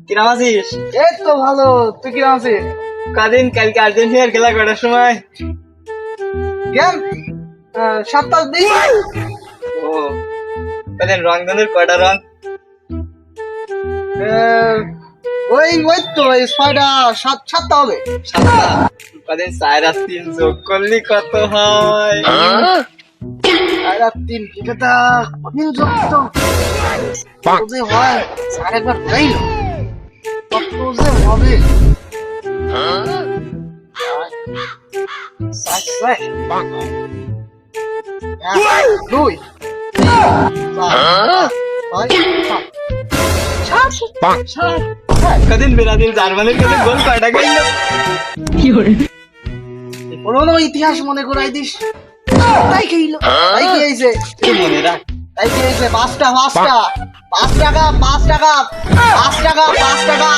কিরাম আছিস? এই তো ভালো, তুই কিরম আছিস? কালকে আর্জেন্টিনার খেলা কটার সময়? কেন 7-8 দিন। ও রংধনুর কটা রং? ওই তো ওই 6টা 7টা হবে। 7টা। 4 আর 3 যোগ করলি কত হয়? 4 আর 3 এটা কঠিন যত কত যে হয়, স্যার একবার বলেইল কত যে হবে। 2 ব্রাজিল জার্মানির কাছে গোল কয়টা খাইল? পুরোনো ইতিহাস মনে করাই দিস। তাই খেয়েছে তুই মনে রাখ। 5টা 5 টাকা 5 টাকা 5 টাকা 5 টাকা।